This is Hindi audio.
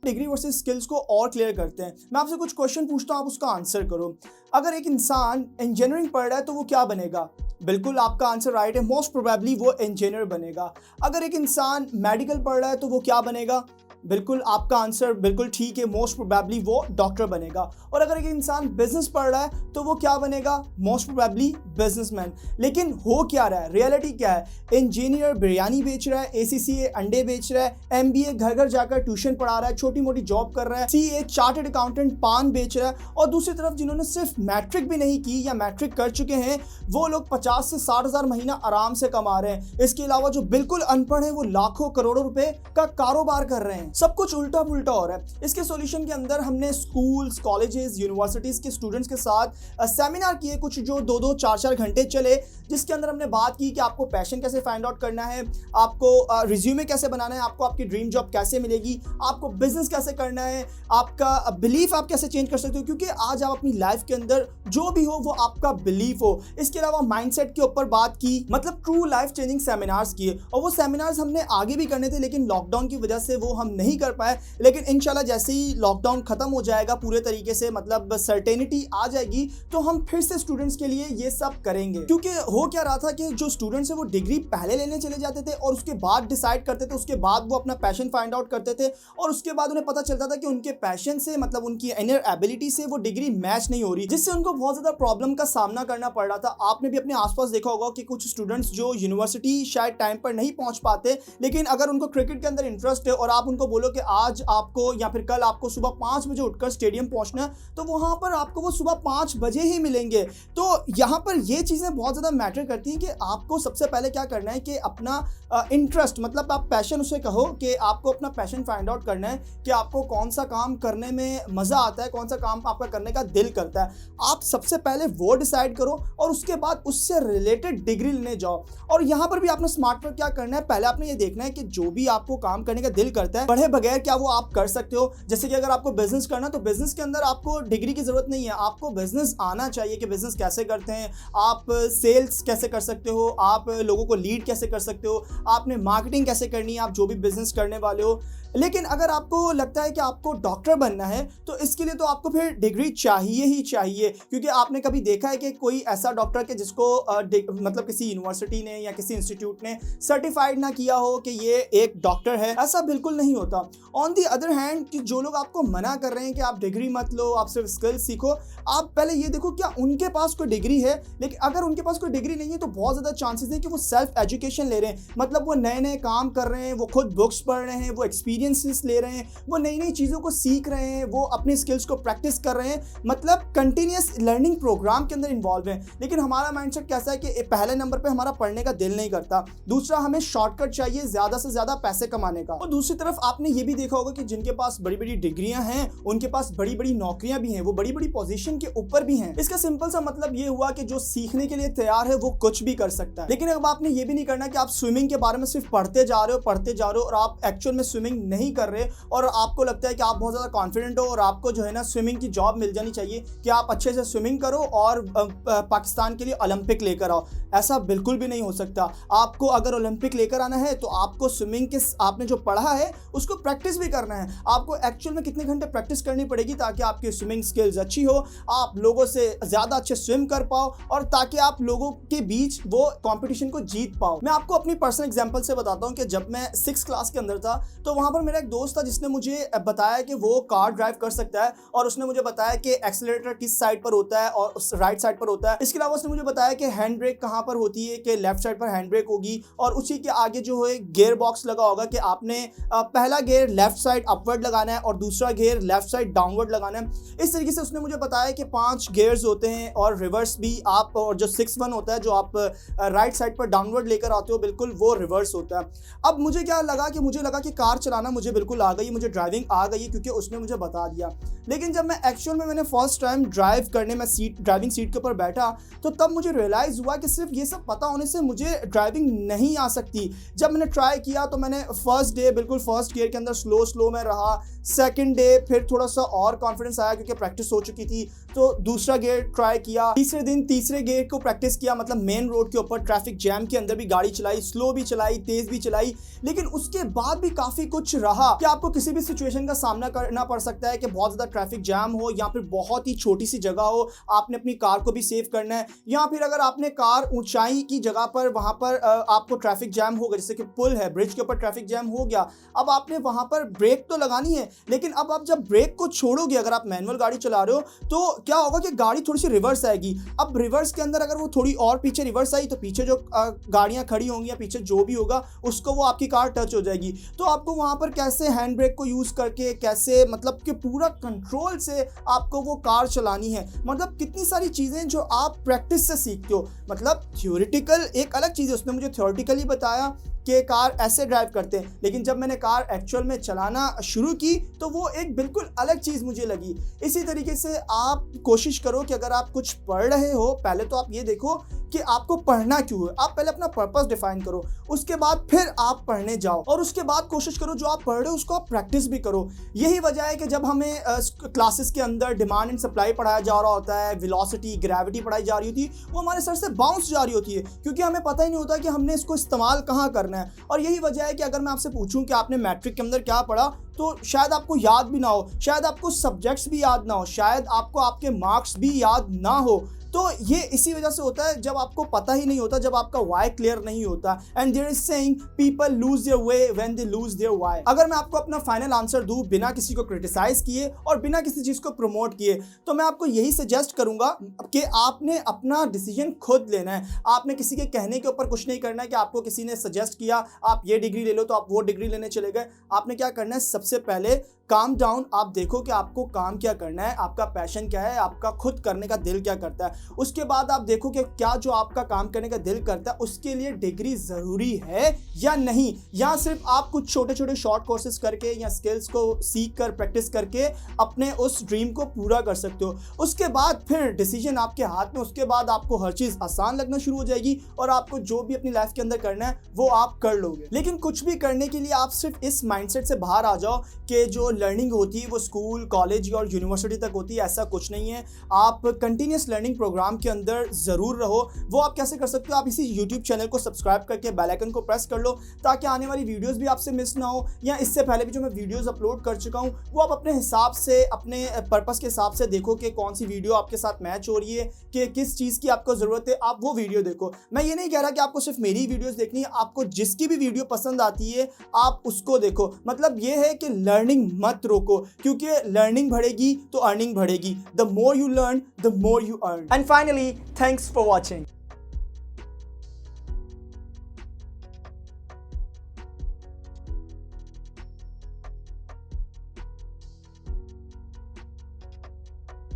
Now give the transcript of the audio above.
डिग्री वर्सेस स्किल्स को और क्लियर करते हैं। मैं आपसे कुछ क्वेश्चन पूछता हूँ, आप उसका आंसर करो। अगर एक इंसान इंजीनियरिंग पढ़ रहा है तो वो क्या बनेगा? बिल्कुल आपका आंसर राइट है, मोस्ट प्रोबेबली वो इंजीनियर बनेगा। अगर एक इंसान मेडिकल पढ़ रहा है तो वो क्या बनेगा? बिल्कुल आपका आंसर बिल्कुल ठीक है, मोस्ट प्रोबेबली वो डॉक्टर बनेगा। और अगर एक इंसान बिजनेस पढ़ रहा है तो वो क्या बनेगा? Most probably businessman. लेकिन हो क्या रहा है, रियलिटी क्या है? इंजीनियर बिरयानी बेच रहा है, एसीसीए अंडे बेच रहा है, एमबीए घर घर जाकर ट्यूशन पढ़ा रहा है, छोटी मोटी जॉब कर रहा है, सीए चार्टर्ड अकाउंटेंट पान बेच रहा है। और दूसरी तरफ जिन्होंने सिर्फ मैट्रिक भी नहीं की या मैट्रिक कर चुके हैं वो लोग 50 से 60 हज़ार महीना आराम से कमा रहे हैं। इसके अलावा जो बिल्कुल अनपढ़ है वो लाखों करोड़ों रुपए का कारोबार कर रहे हैं। सब कुछ उल्टा पुल्टा हो रहा है। इसके सॉल्यूशन के अंदर हमने स्कूल्स, कॉलेजेस, यूनिवर्सिटीज के स्टूडेंट्स के साथ सेमिनार किए, कुछ जो 2-2, 4-4 घंटे चले, जिसके अंदर हमने बात की कि आपको पैशन कैसे फाइंड आउट करना है, आपको रिज्यूमे कैसे बनाना है, आपको आपकी ड्रीम जॉब कैसे मिलेगी, आपको बिजनेस कैसे करना है, आपका बिलीफ आप कैसे चेंज कर सकते हो, क्योंकि आज आप अपनी लाइफ के अंदर जो भी हो वो आपका बिलीफ हो। इसके अलावा माइंडसेट के ऊपर बात की, मतलब ट्रू लाइफ चेंजिंग सेमिनार्स किए। और वो सेमिनार्स हमने आगे भी करने थे लेकिन लॉकडाउन की वजह से वो हम नहीं कर पाए। लेकिन इंशाल्लाह जैसे ही लॉकडाउन खत्म हो जाएगा पूरे तरीके से, मतलब सर्टेनिटी आ जाएगी, तो हम फिर से स्टूडेंट्स के लिए ये सब करेंगे। क्योंकि हो क्या रहा था कि जो स्टूडेंट्स है वो डिग्री पहले लेने चले जाते थे और उसके बाद डिसाइड करते थे, उसके बाद वो अपना पैशन फाइंड आउट करते थे और उसके बाद उन्हें पता चलता था कि उनके पैशन से, मतलब उनकी इनर एबिलिटी से वो डिग्री मैच नहीं हो रही, जिससे उनको बहुत ज्यादा प्रॉब्लम का सामना करना पड़ रहा था। आपने भी अपने आसपास देखा होगा कि कुछ स्टूडेंट्स जो यूनिवर्सिटी शायद टाइम पर नहीं पहुंच पाते, लेकिन अगर उनको क्रिकेट के अंदर इंटरेस्ट है और आप उनको बोलो कि आज आपको या फिर कल आपको सुबह 5 बजे उठकर स्टेडियम पहुंचना है, तो वहां पर आपको वो सुबह 5 बजे ही मिलेंगे। तो यहाँ पर ये चीजें बहुत ज्यादा मैटर करती हैं कि आपको सबसे पहले क्या करना है कि अपना इंटरेस्ट, मतलब आप पैशन उसे कहो, कि आपको अपना पैशन फाइंड आउट करना है कि आपको कौन सा काम करने में मजा आता है, कौन सा काम आपका करने का दिल करता है। आप सबसे पहले वो डिसाइड करो और उसके बाद उससे रिलेटेड डिग्री लेने जाओ। और यहाँ पर भी आपने स्मार्ट वर्क क्या करना है, पहले आपने ये देखना है कि जो भी आपको काम करने का दिल करता है पढ़े बगैर क्या वो आप कर सकते हो। जैसे कि अगर आपको बिजनेस करना, तो बिजनेस के अंदर आपको डिग्री की जरूरत नहीं है, आपको बिजनेस आना चाहिए कि बिजनेस कैसे करते हैं, आप सेल्स कैसे कर सकते हो, आप लोगों को लीड कैसे कर सकते हो, आपने मार्केटिंग कैसे करनी है, आप जो भी बिजनेस करने वाले हो। लेकिन अगर आपको लगता है कि आपको डॉक्टर बनना है तो इसके लिए तो आपको फिर डिग्री चाहिए ही चाहिए, क्योंकि आपने कभी देखा है कि कोई ऐसा डॉक्टर के जिसको मतलब किसी यूनिवर्सिटी ने या किसी इंस्टीट्यूट ने सर्टिफाइड ना किया हो कि ये एक डॉक्टर है? ऐसा बिल्कुल नहीं होता। ऑन दी अदर हैंड कि जो लोग आपको मना कर रहे हैं कि आप डिग्री मत लो, आप सिर्फ स्किल्स सीखो, आप पहले ये देखो क्या उनके पास कोई डिग्री है। लेकिन अगर उनके पास कोई डिग्री नहीं है तो बहुत ज़्यादा चांसेस है कि वो सेल्फ एजुकेशन ले रहे हैं, मतलब वो नए नए काम कर रहे हैं, वो खुद बुक्स पढ़ रहे हैं, वो एक्सपीरियंसेस ले रहे हैं, वो नई नई चीज़ों को सीख रहे हैं, वो अपने स्किल्स को प्रैक्टिस कर रहे हैं, मतलब कंटिन्यूस लर्निंग प्रोग्राम के अंदर इन्वॉल्व हैं। लेकिन हमारा माइंडसेट कैसा है कि पहले नंबर पे हमारा पढ़ने का दिल नहीं करता, दूसरा हमें शॉर्टकट चाहिए ज़्यादा से ज़्यादा पैसे कमाने का। और दूसरी तरफ आपने ये भी देखा होगा कि जिनके पास बड़ी बड़ी डिग्रियां हैं उनके पास बड़ी बड़ी नौकरियां भी हैं, वो बड़ी बड़ी पोजीशन के ऊपर भी हैं। इसका सिंपल सा मतलब ये हुआ कि जो सीखने के लिए तैयार है वो कुछ भी कर सकता है। लेकिन अब आपने ये भी नहीं करना कि आप स्विमिंग के बारे में सिर्फ पढ़ते जा रहे हो और आप एक्चुअल में स्विमिंग नहीं कर रहे और आपको लगता है कि आप बहुत ज़्यादा कॉन्फिडेंट हो और आपको जो है ना स्विमिंग की जॉब मिल जानी चाहिए कि आप अच्छे से स्विमिंग करो और पाकिस्तान के लिए ओलंपिक लेकर आओ। ऐसा बिल्कुल भी नहीं हो सकता। आपको अगर ओलंपिक लेकर आना है तो आपको स्विमिंग के आपने जो पढ़ा है उसको प्रैक्टिस भी करना है। आपको एक्चुअल में कितने घंटे प्रैक्टिस करनी पड़ेगी ताकि आपकी स्विमिंग स्किल्स अच्छी हो, आप लोगों से ज़्यादा अच्छे स्विम कर पाओ और ताकि आप लोगों के बीच वो कंपटीशन को जीत पाओ। मैं आपको अपनी पर्सनल एग्जांपल से बताता हूँ कि जब मैं 6th क्लास के अंदर था तो वहाँ पर मेरा एक दोस्त था जिसने मुझे बताया कि वो कार ड्राइव कर सकता है और उसने मुझे बताया कि एक्सीलरेटर किस साइड पर होता है और उस राइट साइड पर होता है। इसके अलावा उसने मुझे बताया कि हैंड ब्रेक कहाँ पर होती है, कि लेफ्ट साइड पर हैंड ब्रेक होगी और उसी के आगे जो है गियर बॉक्स लगा होगा कि आपने पहला गियर लेफ्ट साइड अपवर्ड लगाना है और दूसरा गियर लेफ्ट साइड डाउनवर्ड लगाना है। इस तरीके से उसने मुझे बताया कि 5 गियर्स होते हैं और रिवर्स भी आप, और जो 6th वन होता है जो आप राइट साइड पर डाउनवर्ड लेकर आते हो बिल्कुल वो रिवर्स होता है। अब मुझे क्या लगा कि मुझे लगा कि कार चलाना मुझे बिल्कुल आ गई, मुझे ड्राइविंग आ गई क्योंकि उसने मुझे बता दिया। लेकिन जब मैं एक्चुअल में मैंने फर्स्ट टाइम ड्राइव करने में ड्राइविंग सीट के ऊपर बैठा तो तब मुझे रियलाइज़ हुआ कि सिर्फ ये सब पता होने से मुझे ड्राइविंग नहीं आ सकती। जब मैंने ट्राई किया तो मैंने फर्स्ट डे बिल्कुल फर्स्ट गियर के अंदर स्लो में रहा, सेकंड डे फिर थोड़ा सा और कॉन्फिडेंस आया क्योंकि प्रैक्टिस हो चुकी थी तो दूसरा गियर ट्राई किया, तीसरे दिन तीसरे गियर को प्रैक्टिस किया, मतलब मेन रोड के ऊपर ट्रैफिक जैम के अंदर भी गाड़ी चलाई, स्लो भी चलाई, तेज़ भी चलाई। लेकिन उसके बाद भी काफ़ी कुछ रहा कि आपको किसी भी सिचुएशन का सामना करना पड़ सकता है कि बहुत ज़्यादा ट्रैफिक जैम हो या फिर बहुत ही छोटी सी जगह हो, आपने अपनी कार को भी सेव करना है, या फिर अगर आपने कार ऊंचाई की जगह पर वहां पर आपको ट्रैफिक जैम होगा, जैसे कि पुल है, ब्रिज के ऊपर ट्रैफिक जैम हो गया, अब आपने वहां पर ब्रेक तो लगानी है, लेकिन अब आप जब ब्रेक को छोड़ोगे, अगर आप मैनुअल गाड़ी चला रहे हो तो क्या होगा कि गाड़ी थोड़ी सी रिवर्स आएगी। अब रिवर्स के अंदर अगर वो थोड़ी और पीछे रिवर्स आई तो पीछे जो गाड़ियां खड़ी होंगी या पीछे जो भी होगा उसको वो आपकी कार टच हो जाएगी। तो आपको वहां पर कैसे हैंड ब्रेक को यूज करके कैसे मतलब कि पूरा कंट्रोल से आपको वो कार चलानी है, मतलब कितनी सारी चीजें जो आप प्रैक्टिस से सीखते हो। मतलब थ्योरेटिकल एक अलग चीज है, उसने मुझे थ्योरेटिकली बताया कि कार ऐसे ड्राइव करते हैं, लेकिन जब मैंने कार एक्चुअल में चलाना शुरू की तो वो एक बिल्कुल अलग चीज़ मुझे लगी। इसी तरीके से आप कोशिश करो कि अगर आप कुछ पढ़ रहे हो, पहले तो आप ये देखो कि आपको पढ़ना क्यों है, आप पहले अपना पर्पस डिफाइन करो, उसके बाद फिर आप पढ़ने जाओ और उसके बाद कोशिश करो जो आप पढ़ रहे हो उसको आप प्रैक्टिस भी करो। यही वजह है कि जब हमें क्लासेस के अंदर डिमांड एंड सप्लाई पढ़ाया जा रहा होता है, वेलोसिटी, ग्रेविटी पढ़ाई जा रही होती है, वो हमारे सर से बाउंस जा रही होती है, क्योंकि हमें पता ही नहीं होता कि हमने इसको इस्तेमाल कहाँ करना है। और यही वजह है कि अगर मैं आपसे पूछूं कि आपने मैट्रिक के अंदर क्या पढ़ा, तो शायद आपको याद भी ना हो, शायद आपको सब्जेक्ट्स भी याद ना हो, शायद आपको आपके मार्क्स भी याद ना हो। तो ये इसी वजह से होता है जब आपको पता ही नहीं होता, जब आपका वाई क्लियर नहीं होता। And there is saying people lose their way when they lose their why. अगर मैं आपको अपना फाइनल आंसर दूं बिना किसी को क्रिटिसाइज किए और बिना किसी चीज को प्रमोट किए, तो मैं आपको यही सजेस्ट करूंगा कि आपने अपना डिसीजन खुद लेना है। आपने किसी के कहने के ऊपर कुछ नहीं करना है कि आपको किसी ने सजेस्ट किया आप ये डिग्री ले लो तो आप वो डिग्री लेने चले गए। आपने क्या करना है, सबसे पहले काम डाउन, आप देखो कि आपको काम क्या करना है, आपका पैशन क्या है, आपका खुद करने का दिल क्या करता है। उसके बाद आप देखो कि क्या जो आपका काम करने का दिल करता है उसके लिए डिग्री ज़रूरी है या नहीं, या सिर्फ आप कुछ छोटे छोटे शॉर्ट कोर्सेज करके या स्किल्स को सीख कर प्रैक्टिस करके अपने उस ड्रीम को पूरा कर सकते हो। उसके बाद फिर डिसीजन आपके हाथ में, उसके बाद आपको हर चीज़ आसान लगना शुरू हो जाएगी और आपको जो भी अपनी लाइफ के अंदर करना है वो आप कर लोगे। लेकिन कुछ भी करने के लिए आप सिर्फ इस माइंडसेट से बाहर आ जाओ कि जो लर्निंग होती है वो स्कूल, कॉलेज और यूनिवर्सिटी तक होती है, ऐसा कुछ नहीं है। आप कंटिन्यूस लर्निंग प्रोग्राम के अंदर ज़रूर रहो। वो आप कैसे कर सकते हो, आप इसी यूट्यूब चैनल को सब्सक्राइब करके बेल आइकन को प्रेस कर लो ताकि आने वाली वीडियोस भी आपसे मिस ना हो, या इससे पहले भी जो मैं वीडियोस अपलोड कर चुका हूँ वो आप अपने हिसाब से, अपने पर्पस के हिसाब से देखो कि कौन सी वीडियो आपके साथ मैच हो रही है, कि किस चीज़ की आपको ज़रूरत है, आप वो वीडियो देखो। मैं ये नहीं कह रहा कि आपको सिर्फ मेरी वीडियोस देखनी है, आपको जिसकी भी वीडियो पसंद आती है आप उसको देखो। मतलब ये है कि लर्निंग मत रोको, क्योंकि लर्निंग बढ़ेगी तो अर्निंग बढ़ेगी। The more you learn the more you earn. And finally thanks for watching.